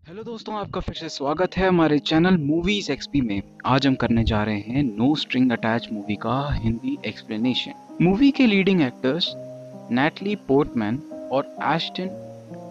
Hello दोस्तों, आपका फिर से स्वागत है हमारे चैनल मूवीज एक्सपी में। आज हम करने जा रहे हैं नो स्ट्रिंग अटैच मूवी का हिंदी एक्सप्लेनेशन। मूवी के लीडिंग एक्टर्स नैटली पोर्टमैन और एश्टन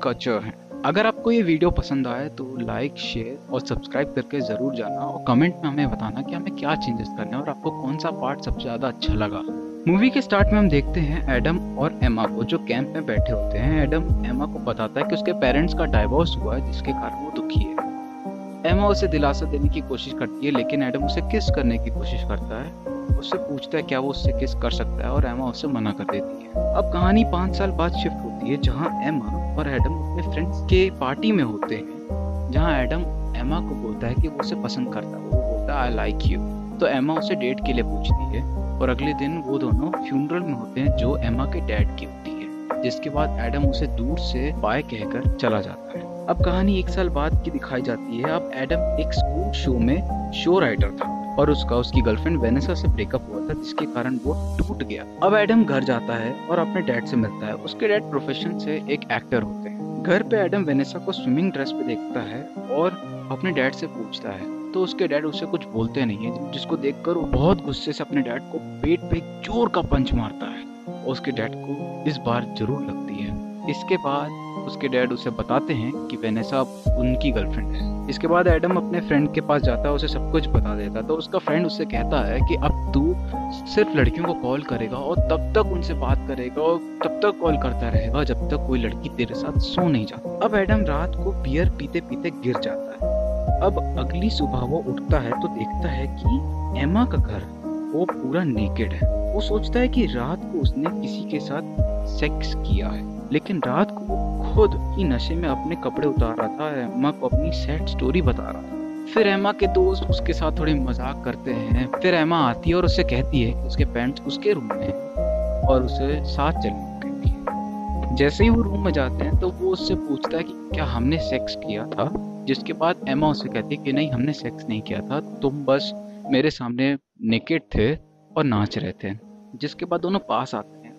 कचर हैं। अगर आपको ये वीडियो पसंद आए तो लाइक, शेयर और सब्सक्राइब करके ज़रूर जाना और कमेंट में हमें बताना कि हमें क्या चेंजेस करने हैं और आपको कौन सा पार्ट सबसे ज़्यादा अच्छा लगा। मूवी के स्टार्ट में हम देखते हैं एडम और एमा को, जो कैंप में बैठे होते हैं। एडम एमा को बताता है कि उसके पेरेंट्स का डाइवोर्स हुआ है, जिसके कारण वो दुखी है। एमा उसे दिलासा देने की कोशिश करती है, लेकिन एडम उसे किस करने की कोशिश करता है। उससे पूछता है क्या वो उससे किस कर सकता है और एमा उसे मना कर देती है। अब कहानी 5 साल बाद शिफ्ट होती है, जहाँ एमा और एडम अपने फ्रेंड्स के पार्टी में होते हैं, जहाँ एडम एमा को बोलता है कि वो उसे पसंद करता है। वो बोलता है आई लाइक यू। तो एमा उसे डेट के लिए पूछती है और अगले दिन वो दोनों फ्यूनरल में होते हैं, जो एमा के डैड की होती है। जिसके बाद एडम उसे दूर से बाय कहकर चला जाता है। अब कहानी 1 साल बाद की दिखाई जाती है। अब एडम एक स्कूल शो में शो राइटर था और उसकी गर्लफ्रेंड वेनेसा से ब्रेकअप हुआ था, जिसके कारण वो टूट गया। अब एडम घर जाता है और अपने डैड से मिलता है। उसके डैड प्रोफेशन से एक एक्टर होते हैं। घर पे एडम वेनेसा को स्विमिंग ड्रेस पे देखता है और अपने डैड से पूछता है, तो उसके डैड उसे कुछ बोलते नहीं है, जिसको देखकर वो बहुत गुस्से से अपने डैड को पेट पे जोर का पंच मारता है और उसके डैड को इस बार जरूर लगती है। इसके बाद उसके डैड उसे बताते हैं कि वेनेसा उनकी गर्लफ्रेंड है। इसके बाद एडम अपने फ्रेंड के पास जाता है, उसे सब कुछ बता देता है। तो उसका फ्रेंड उससे कहता है कि अब तू सिर्फ लड़कियों को कॉल करेगा और तब तक उनसे बात करेगा और तब तक कॉल करता रहेगा जब तक कोई लड़की तेरे साथ सो नहीं जाती। अब एडम रात को बियर पीते पीते गिर जाता है। अब अगली सुबह वो उठता है तो देखता है कि एमा का घर वो पूरा नेकेड है। वो सोचता है कि रात को उसने किसी के साथ सेक्स किया है, लेकिन रात को वो खुद ही नशे में अपने कपड़े उतार रहा था, एमा को अपनी सैड स्टोरी बता रहा था। फिर एमा के दोस्त उसके साथ थोड़े मजाक करते हैं। फिर एमा आती है और उससे कहती है कि उसके पैंट्स उसके रूम में है और उसे साथ चलने को कहती है। जैसे ही वो रूम में जाते हैं तो वो उससे पूछता है कि क्या हमने सेक्स किया था, जिसके बाद एमा उसे कहती है कि नहीं, हमने सेक्स नहीं किया था, तुम बस मेरे सामने नेकेड थे और नाच रहे थे। जिसके बाद दोनों पास आते हैं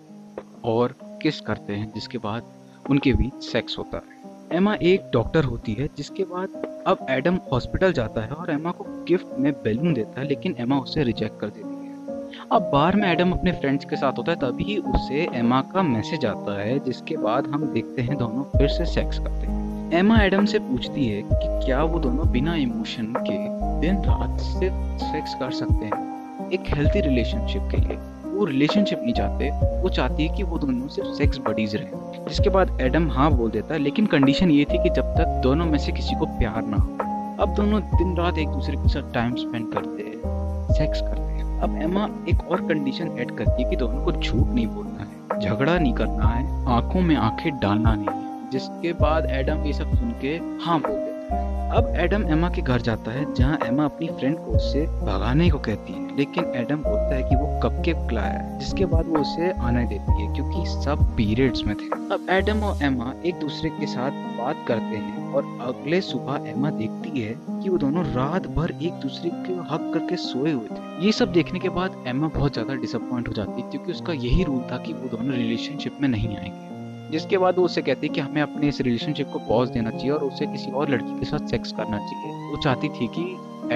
और किस करते हैं, जिसके बाद उनके बीच सेक्स होता है। एमा एक डॉक्टर होती है। जिसके बाद अब एडम हॉस्पिटल जाता है और एमा को गिफ्ट में बैलून देता है, लेकिन एमा उसे रिजेक्ट कर देती है। अब बार में एडम अपने फ्रेंड्स के साथ होता है, तभी उसे एमा का मैसेज आता है। जिसके बाद हम देखते हैं दोनों फिर से सेक्स करते हैं। एमा एडम से पूछती है कि क्या वो दोनों बिना इमोशन के दिन रात सिर्फ सेक्स कर सकते हैं एक हेल्थी रिलेशनशिप के लिए। वो रिलेशनशिप नहीं चाहते, वो चाहती है कि वो दोनों सिर्फ सेक्स बडीज रहे। जिसके बाद एडम हाँ बोल देता है, लेकिन कंडीशन ये थी कि जब तक दोनों में से किसी को प्यार ना हो। अब दोनों दिन रात एक दूसरे के साथ टाइम स्पेंड करते हैं, सेक्स करते हैं। अब एमा एक और कंडीशन ऐड करती है कि दोनों को झूठ नहीं बोलना है, झगड़ा नहीं करना है, आंखों में आंखें डालना नहीं है। जिसके बाद एडम ये सब सुन के हाँ बोल देता है। अब एडम एमा के घर जाता है, जहाँ एमा अपनी फ्रेंड को उससे भगाने को कहती है, लेकिन एडम बोलता है कि वो कपकेक लाया है। जिसके बाद वो उसे आने देती है, क्योंकि सब पीरियड्स में थे। अब एडम और एमा एक दूसरे के साथ बात करते हैं और अगले सुबह एमा देखती है कि वो दोनों रात भर एक दूसरे को हक करके सोए हुए थे। ये सब देखने के बाद एमा बहुत ज्यादा डिसअपॉइंट हो जाती है, क्योंकि उसका यही रूल था कि वो दोनों रिलेशनशिप में नहीं आएंगे। जिसके बाद वो उससे कहती है कि हमें अपने इस रिलेशनशिप को पॉज देना चाहिए और उसे किसी और लड़की के साथ सेक्स करना चाहिए। वो चाहती थी कि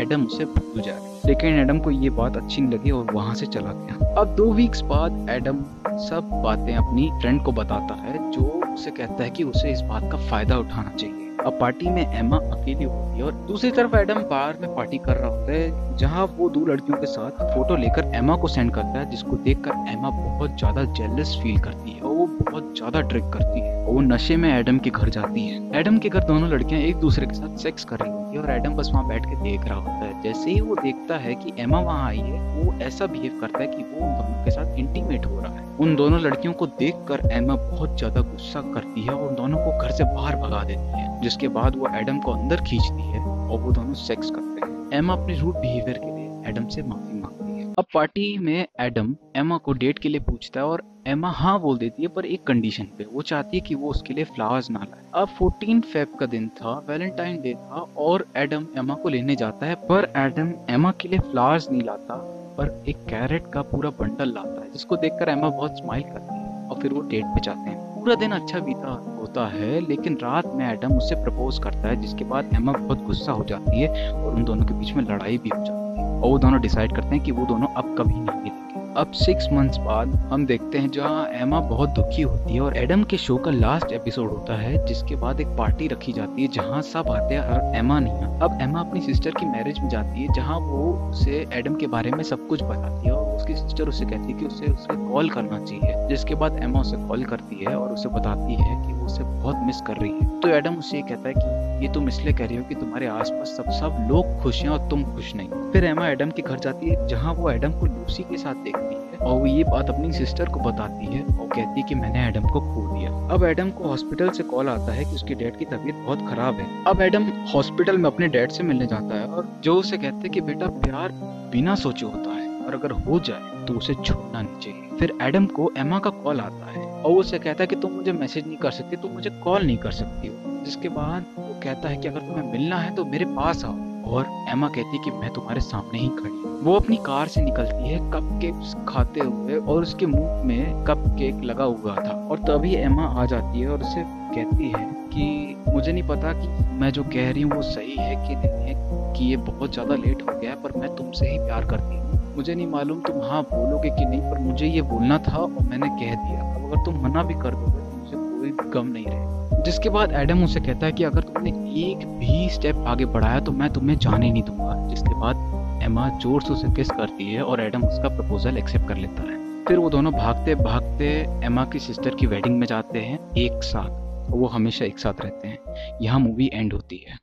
एडम उसे भूल जाए, लेकिन एडम को ये बात अच्छी नहीं लगी और वहां से चला गया। अब 2 वीक्स बाद एडम सब बातें अपनी फ्रेंड को बताता है, जो उसे कहता है कि उसे इस बात का फायदा उठाना चाहिए। अब पार्टी में एमा अकेली होती है और दूसरी तरफ एडम बार में पार्टी कर रहा होता है, जहाँ वो 2 लड़कियों के साथ फोटो लेकर एमा को सेंड करता है, जिसको देखकर एमा बहुत ज्यादा जेलस फील करती है और वो बहुत ज्यादा ड्रिंक करती है और वो नशे में एडम के घर जाती है। एडम के घर दोनों लड़कियां एक दूसरे के साथ सेक्स कर रही होती है और एडम बस वहाँ बैठ के देख रहा होता है। जैसे ही वो देखता है कि एमा वहाँ आई है, वो ऐसा बिहेव करता है कि वो उन दोनों के साथ इंटीमेट हो रहा है। उन दोनों लड़कियों को देखकर एमा बहुत ज्यादा गुस्सा करती है और उन दोनों को घर से बाहर भगा देती है। जिसके बाद वो एडम को अंदर खींचती है और वो दोनों सेक्स करते हैं। एमा अपने रूड बिहेवियर के लिए एडम से माफी मांगती है। अब पार्टी में एडम एमा को डेट के लिए पूछता है और एमा हाँ बोल देती है, पर एक कंडीशन पे। वो चाहती है कि वो उसके लिए फ्लावर्स ना लाए। अब 14 फेब का दिन था, वैलेंटाइन डे था और एडम एमा को लेने जाता है, पर एडम एमा के लिए फ्लावर्स नहीं लाता, पर एक कैरेट का पूरा बंडल लाता है, जिसको देखकर एमा बहुत स्माइल करती है और फिर वो डेट पे जाते हैं। पूरा दिन अच्छा बीता और होता है, लेकिन रात में एडम उससे प्रपोज करता है, जिसके बाद एमा बहुत गुस्सा हो जाती है और उन दोनों के बीच में लड़ाई भी हो जाती है और वो दोनों डिसाइड करते हैं कि वो दोनों अब कभी नहीं मिलेंगे। अब 6 मंथ्स बाद हम देखते हैं जहाँ एमा बहुत दुखी होती है और एडम के शो का लास्ट एपिसोड होता है, जिसके बाद एक पार्टी रखी जाती है जहाँ सब आते हैं और एमा नहीं आती। अब एमा अपनी सिस्टर की मैरिज में जाती है, जहाँ वो उसे एडम के बारे में सब कुछ बताती है और उसकी सिस्टर उसे कहती है कि उसे कॉल करना चाहिए, जिसके बाद एमा उसे कॉल करती है और उसे बताती है कि वो उसे बहुत मिस कर रही है। तो एडम उसे ये कहता है कि ये तुम इसलिए कह रही हो कि तुम्हारे आसपास सब लोग खुश हैं और तुम खुश नहीं। फिर एमा एडम के घर जाती है, जहाँ वो एडम को लूसी के साथ देखती है और वो ये बात अपनी सिस्टर को बताती है और कहती है कि मैंने एडम को खो दिया। अब एडम को हॉस्पिटल से कॉल आता है कि उसके डैड की तबीयत बहुत खराब है। अब एडम हॉस्पिटल में अपने डैड से मिलने जाता है और जो उसे कहते हैं कि बेटा प्यार बिना सोचे होता है और अगर हो जाए तो उसे छोड़ना नहीं चाहिए। फिर एडम को एमा का कॉल आता है और वो उसे कहता है कि तुम मुझे मैसेज नहीं कर सकती, तुम मुझे कॉल नहीं कर सकती हो, जिसके बाद वो कहता है कि अगर तुम्हें मिलना है तो मेरे पास आओ, और एमा कहती है कि मैं तुम्हारे सामने ही खड़ी हूँ। वो अपनी कार से निकलती है कपकेक्स खाते हुए और उसके मुंह में कपकेक लगा हुआ था, और तभी एमा आ जाती है और उसे कहती है कि मुझे नहीं पता कि मैं जो कह रही हूँ वो सही है कि नहीं है, कि ये बहुत ज्यादा लेट हो गया है, पर मैं तुमसे ही प्यार करती हूँ। मुझे नहीं मालूम तुम हाँ बोलोगे कि नहीं, पर मुझे ये बोलना था और मैंने कह दिया। अब अगर तुम मना भी कर दोगे तो मुझे कोई गम नहीं रहेगा। जिसके बाद एडम उसे कहता है कि अगर तुमने एक भी स्टेप आगे बढ़ाया तो मैं तुम्हें जाने नहीं दूंगा। जिसके बाद एमा जोर से उसे किस करती है और एडम उसका प्रपोजल एक्सेप्ट कर लेता है। फिर वो दोनों भागते भागते एमा की सिस्टर की वेडिंग में जाते हैं एक साथ, और वो हमेशा एक साथ रहते हैं। यहाँ मूवी एंड होती है।